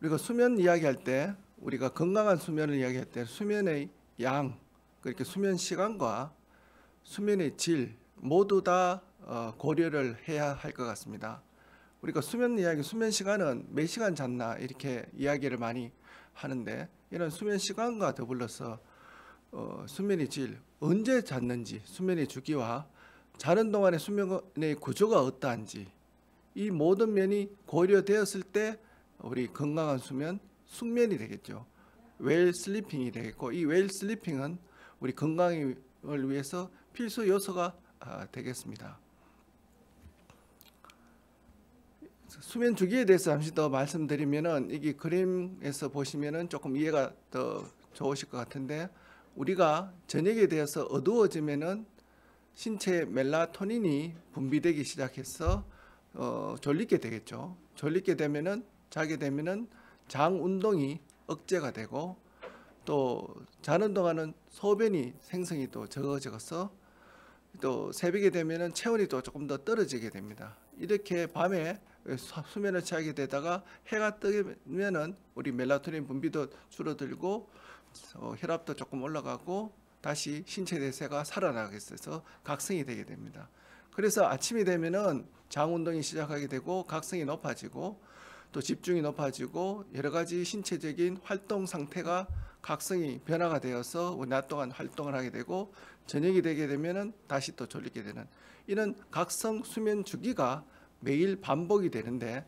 우리가 수면 이야기할 때, 우리가 건강한 수면을 이야기할 때 수면의 양, 그렇게 수면 시간과 수면의 질 모두 다 고려를 해야 할 것 같습니다. 우리가 수면 이야기, 수면 시간은 몇 시간 잤나 이렇게 이야기를 많이 하는데, 이런 수면 시간과 더불어서 수면의 질, 언제 잤는지, 수면의 주기와 자는 동안의 수면의 구조가 어떠한지, 이 모든 면이 고려되었을 때 우리 건강한 수면, 숙면이 되겠죠. 웰 슬리핑이 되겠고, 이 웰 슬리핑은 우리 건강을 위해서 필수 요소가 되겠습니다. 수면 주기에 대해서 잠시 더 말씀드리면은, 이게 그림에서 보시면은 조금 이해가 더 좋으실 것 같은데, 우리가 저녁에 대해서 어두워지면은 신체 멜라토닌이 분비되기 시작해서 졸리게 되겠죠. 졸리게 되면은, 자게 되면은 장 운동이 억제가 되고, 또 자는 동안은 소변이 생성이 또 적어져서 또 새벽에 되면은 체온이 또 조금 더 떨어지게 됩니다. 이렇게 밤에 수면을 취하게 되다가 해가 뜨면은 우리 멜라토닌 분비도 줄어들고 혈압도 조금 올라가고 다시 신체 대사가 살아나게 돼서 각성이 되게 됩니다. 그래서 아침이 되면은 장 운동이 시작하게 되고 각성이 높아지고 또 집중이 높아지고 여러 가지 신체적인 활동 상태가 각성이 변화가 되어서 낮 동안 활동을 하게 되고, 저녁이 되게 되면은 다시 또 졸리게 되는 이런 각성 수면 주기가 매일 반복이 되는데,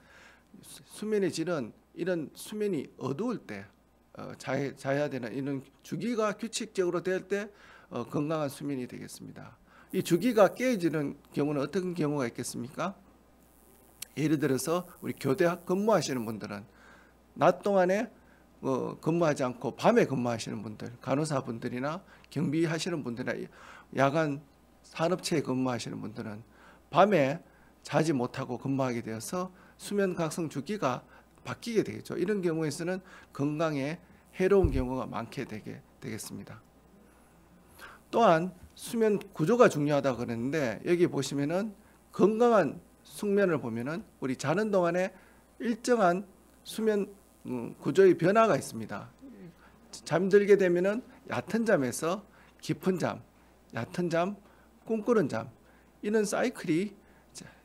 수면의 질은 이런 수면이 어두울 때 자야 되는 이런 주기가 규칙적으로 될 때 건강한 수면이 되겠습니다. 이 주기가 깨지는 경우는 어떤 경우가 있겠습니까? 예를 들어서 우리 교대 근무하시는 분들은 낮 동안에 근무하지 않고 밤에 근무하시는 분들, 간호사분들이나 경비하시는 분들이나 야간 산업체에 근무하시는 분들은 밤에 자지 못하고 근무하게 되어서 수면 각성 주기가 바뀌게 되겠죠. 이런 경우에서는 건강에 해로운 경우가 많게 되겠습니다. 또한 수면 구조가 중요하다고 그랬는데, 여기 보시면은 건강한 숙면을 보면은 우리 자는 동안에 일정한 수면 구조의 변화가 있습니다. 잠들게 되면은 얕은 잠에서 깊은 잠, 얕은 잠, 꿈꾸는 잠, 이런 사이클이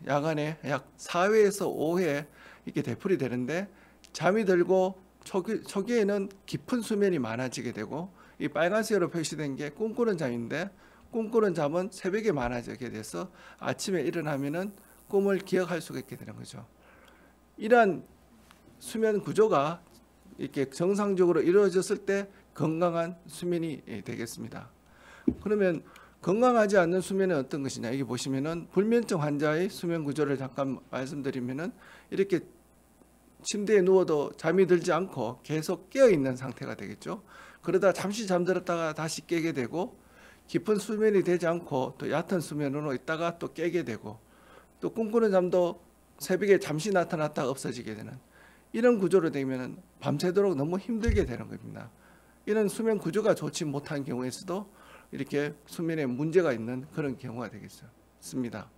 야간에 약 4회에서 5회 이렇게 되풀이 되는데, 잠이 들고 초기에는 깊은 수면이 많아지게 되고, 이 빨간색으로 표시된 게 꿈꾸는 잠인데, 꿈꾸는 잠은 새벽에 많아지게 돼서 아침에 일어나면은 꿈을 기억할 수가 있게 되는 거죠. 이러한 수면 구조가 이렇게 정상적으로 이루어졌을 때 건강한 수면이 되겠습니다. 그러면 건강하지 않는 수면은 어떤 것이냐? 여기 보시면은 불면증 환자의 수면 구조를 잠깐 말씀드리면은, 이렇게 침대에 누워도 잠이 들지 않고 계속 깨어 있는 상태가 되겠죠. 그러다 잠시 잠들었다가 다시 깨게 되고, 깊은 수면이 되지 않고 또 얕은 수면으로 있다가 또 깨게 되고, 또 꿈꾸는 잠도 새벽에 잠시 나타났다가 없어지게 되는 이런 구조로 되면 밤새도록 너무 힘들게 되는 겁니다. 이런 수면 구조가 좋지 못한 경우에서도 이렇게 수면에 문제가 있는 그런 경우가 되겠습니다.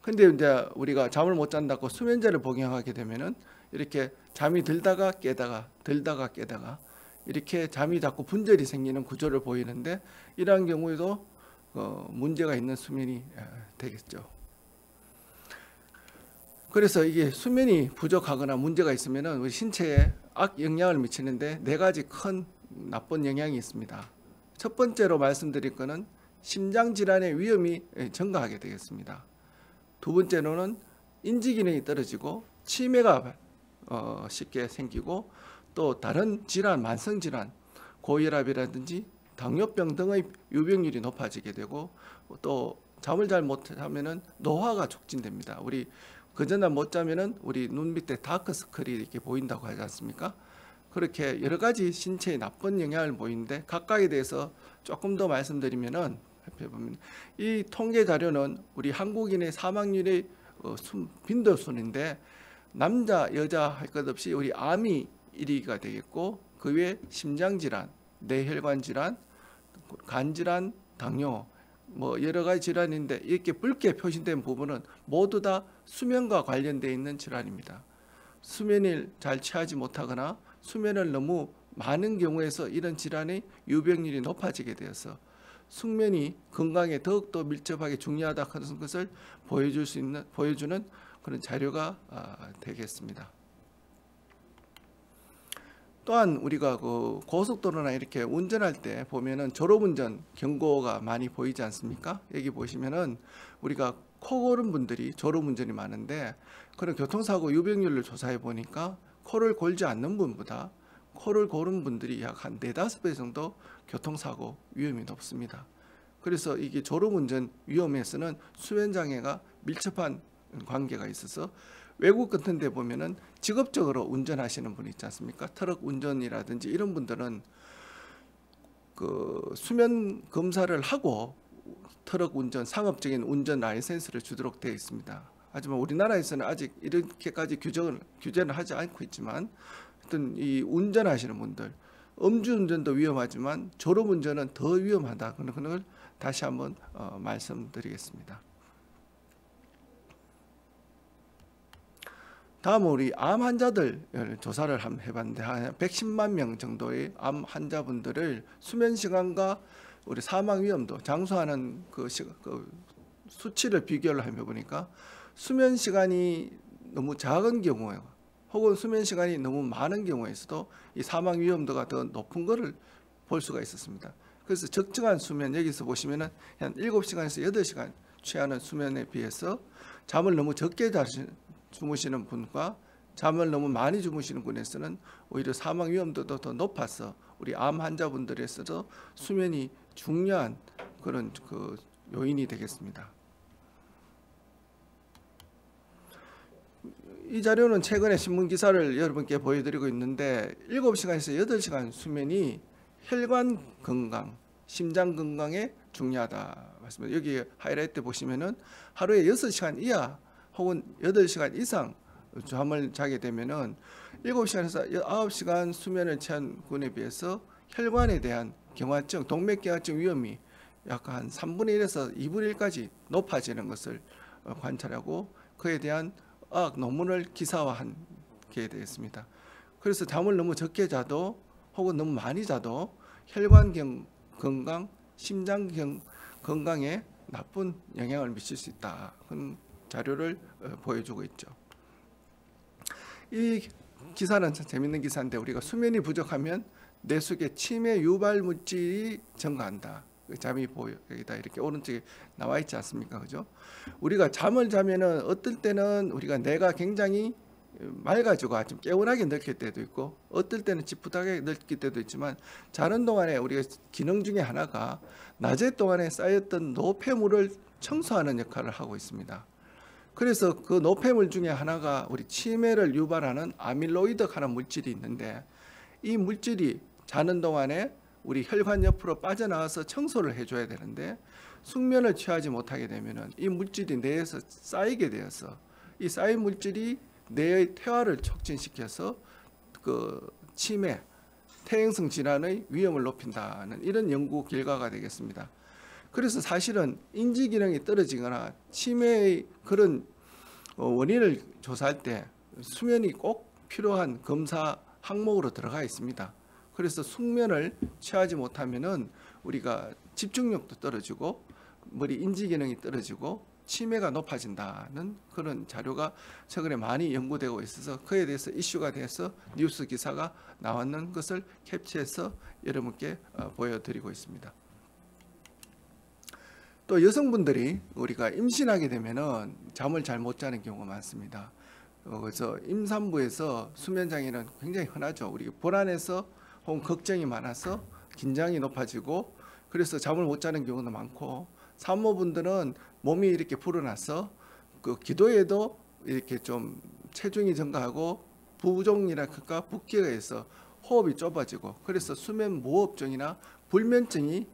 근데 이제 우리가 잠을 못 잔다고 수면제를 복용하게 되면은 이렇게 잠이 들다가 깨다가 들다가 깨다가 이렇게 잠이 자꾸 분절이 생기는 구조를 보이는데, 이러한 경우에도 문제가 있는 수면이 되겠죠. 그래서 이게 수면이 부족하거나 문제가 있으면은 우리 신체에 악영향을 미치는데 네 가지 큰 나쁜 영향이 있습니다. 첫 번째로 말씀드릴 거는 심장 질환의 위험이 증가하게 되겠습니다. 두 번째로는 인지 기능이 떨어지고 치매가 쉽게 생기고, 또 다른 질환, 만성 질환, 고혈압이라든지 당뇨병 등의 유병률이 높아지게 되고, 또 잠을 잘 못 자면은 노화가 촉진됩니다. 우리 그전날 못 자면은 우리 눈 밑에 다크서클이 이렇게 보인다고 하지 않습니까? 그렇게 여러 가지 신체에 나쁜 영향을 보이는데, 각각에 대해서 조금 더 말씀드리면은, 이 통계 자료는 우리 한국인의 사망률의 빈도순인데, 남자 여자 할 것 없이 우리 암이 1위가 되겠고, 그 외에 심장질환, 뇌혈관 질환, 간질환, 당뇨, 뭐 여러 가지 질환인데, 이렇게 붉게 표시된 부분은 모두 다 수면과 관련되어 있는 질환입니다. 수면을 잘 취하지 못하거나 수면을 너무 많은 경우에서 이런 질환의 유병률이 높아지게 되어서 숙면이 건강에 더욱더 밀접하게 중요하다 하는 것을 보여주는 그런 자료가 되겠습니다. 또한 우리가 그 고속도로나 이렇게 운전할 때 보면은 졸음운전 경고가 많이 보이지 않습니까? 여기 보시면은 우리가 코 고른 분들이 졸음운전이 많은데, 그런 교통사고 유병률을 조사해 보니까 코를 골지 않는 분보다 코를 고른 분들이 약 한 4-5배 정도 교통사고 위험이 높습니다. 그래서 이게 졸음운전 위험에서는 수면장애가 밀접한 관계가 있어서 외국 같은 데 보면은 직업적으로 운전하시는 분이 있지 않습니까? 트럭 운전이라든지 이런 분들은 그 수면 검사를 하고 트럭 운전, 상업적인 운전 라이센스를 주도록 되어 있습니다. 하지만 우리나라에서는 아직 이렇게까지 규제는 하지 않고 있지만, 하여튼 이 운전하시는 분들, 음주운전도 위험하지만 졸음운전은 더 위험하다. 그런 걸 다시 한번 말씀드리겠습니다. 다음은 우리 암 환자들 조사를 한번 해봤는데, 한 110만 명 정도의 암 환자분들을 수면 시간과 우리 사망 위험도 장수하는 그 수치를 비교를 해보니까 수면 시간이 너무 작은 경우에 혹은 수면 시간이 너무 많은 경우에서도 이 사망 위험도가 더 높은 것을 볼 수가 있었습니다. 그래서 적정한 수면, 여기서 보시면은 한 7시간에서 8시간 취하는 수면에 비해서 잠을 너무 적게 주무시는 분과 잠을 너무 많이 주무시는 분에서는 오히려 사망 위험도도 더 높아서 우리 암 환자분들에서도 수면이 중요한 그런 그 요인이 되겠습니다. 이 자료는 최근에 신문 기사를 여러분께 보여드리고 있는데, 7시간에서 8시간 수면이 혈관 건강, 심장 건강에 중요하다 말씀입니다. 여기 하이라이트 보시면은 하루에 6시간 이하 혹은 8시간 이상 잠을 자게 되면은 7시간에서 9시간 수면을 취한 분에 비해서 혈관에 대한 경화증, 동맥경화증 위험이 약 한 3분의 1에서 2분의 1까지 높아지는 것을 관찰하고 그에 대한 논문을 기사화한 게 되었습니다. 그래서 잠을 너무 적게 자도 혹은 너무 많이 자도 혈관 건강, 심장 건강에 나쁜 영향을 미칠 수 있다. 그런 자료를 보여주고 있죠. 이 기사는 참 재밌는 기사인데, 우리가 수면이 부족하면 뇌 속에 치매 유발 물질이 증가한다. 잠이 여기다 이렇게 오른쪽에 나와 있지 않습니까? 그죠? 우리가 잠을 자면은 어떨 때는 우리가 뇌가 굉장히 맑아지고 좀 개운하게 느낄 때도 있고, 어떨 때는 찌푸하게 느낄 때도 있지만, 자는 동안에 우리가 기능 중에 하나가 낮에 동안에 쌓였던 노폐물을 청소하는 역할을 하고 있습니다. 그래서 그 노폐물 중에 하나가 우리 치매를 유발하는 아밀로이드라는 물질이 있는데, 이 물질이 자는 동안에 우리 혈관 옆으로 빠져나와서 청소를 해줘야 되는데, 숙면을 취하지 못하게 되면은 이 물질이 뇌에서 쌓이게 되어서 이 쌓인 물질이 뇌의 퇴화를 촉진시켜서 그 치매, 퇴행성 질환의 위험을 높인다는 이런 연구 결과가 되겠습니다. 그래서 사실은 인지 기능이 떨어지거나 치매의 그런 원인을 조사할 때 수면이 꼭 필요한 검사 항목으로 들어가 있습니다. 그래서 숙면을 취하지 못하면은 우리가 집중력도 떨어지고 머리 인지 기능이 떨어지고 치매가 높아진다는 그런 자료가 최근에 많이 연구되고 있어서 그에 대해서 이슈가 돼서 뉴스 기사가 나왔는 것을 캡처해서 여러분께 보여드리고 있습니다. 또 여성분들이 우리가 임신하게 되면은 잠을 잘 못 자는 경우가 많습니다. 그래서 임산부에서 수면 장애는 굉장히 흔하죠. 우리 불안해서 혹은 걱정이 많아서 긴장이 높아지고 그래서 잠을 못 자는 경우도 많고, 산모분들은 몸이 이렇게 불어나서 그 기도에도 이렇게 좀 체중이 증가하고 부종이랄까 붓기가 있어 호흡이 좁아지고, 그래서 수면 무호흡증이나 불면증이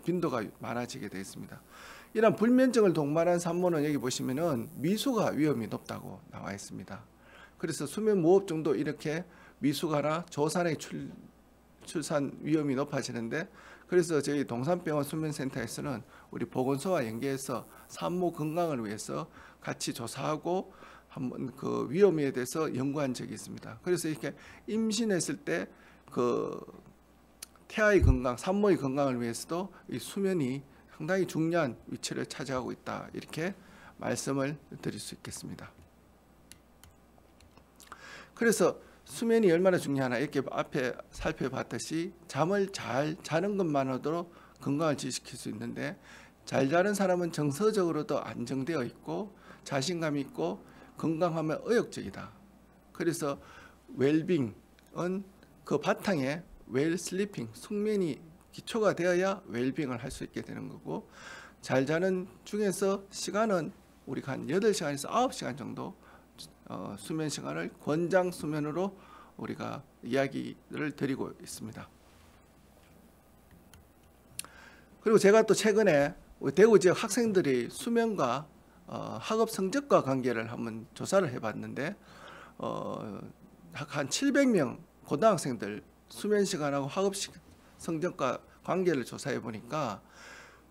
빈도가 많아지게 되어 있습니다. 이런 불면증을 동반한 산모는 여기 보시면은 미수가 위험이 높다고 나와 있습니다. 그래서 수면 무호흡증도 이렇게 미수가나 조산의 출산 위험이 높아지는데, 그래서 저희 동산병원 수면센터에서는 우리 보건소와 연계해서 산모 건강을 위해서 같이 조사하고 한번 그 위험에 대해서 연구한 적이 있습니다. 그래서 이렇게 임신했을 때 그 태아의 건강, 산모의 건강을 위해서도 이 수면이 상당히 중요한 위치를 차지하고 있다. 이렇게 말씀을 드릴 수 있겠습니다. 그래서 수면이 얼마나 중요하나 이렇게 앞에 살펴봤듯이 잠을 잘 자는 것만으로도 건강을 지식할 수 있는데 잘 자는 사람은 정서적으로도 안정되어 있고 자신감이 있고 건강하면 의욕적이다. 그래서 웰빙은 그 바탕에 웰 슬리핑, 숙면이 기초가 되어야 웰빙을 할 수 있게 되는 거고 잘 자는 중에서 시간은 우리가 한 8시간에서 9시간 정도 수면 시간을 권장 수면으로 우리가 이야기를 드리고 있습니다. 그리고 제가 또 최근에 대구 지역 학생들이 수면과 학업 성적과 관계를 한번 조사를 해봤는데 한 700명 고등학생들 수면 시간하고 학업 성적과 관계를 조사해 보니까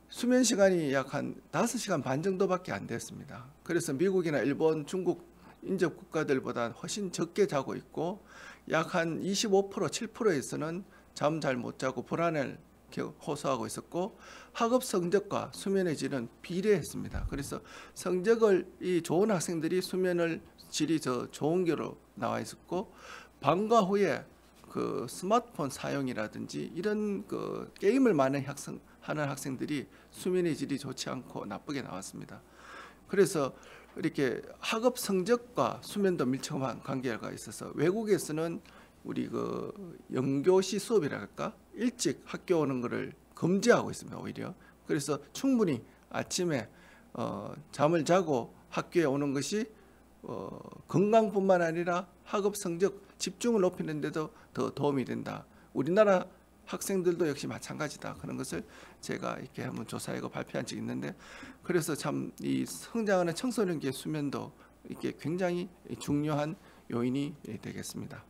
수면 시간이 약 한 5시간 반 정도밖에 안 됐습니다. 그래서 미국이나 일본, 중국 인접 국가들보다 훨씬 적게 자고 있고 약 한 25%, 7%에서는 잠 잘 못 자고 불안을 호소하고 있었고 학업 성적과 수면의 질은 비례했습니다. 그래서 성적이 좋은 학생들이 수면을 질이 더 좋은 게로 나와 있었고 방과 후에 그 스마트폰 사용이라든지 이런 그 게임을 많이 하는 학생들이 수면의 질이 좋지 않고 나쁘게 나왔습니다. 그래서 이렇게 학업 성적과 수면도 밀접한 관계가 있어서 외국에서는 우리 그 영교시 수업이라 할까 일찍 학교 오는 것을 금지하고 있습니다. 오히려 그래서 충분히 아침에 잠을 자고 학교에 오는 것이 건강뿐만 아니라 학업 성적 집중을 높이는 데도 더 도움이 된다. 우리나라 학생들도 역시 마찬가지다. 그런 것을 제가 이렇게 한번 조사하고 발표한 적이 있는데 그래서 참 이 성장하는 청소년기의 수면도 이게 굉장히 중요한 요인이 되겠습니다.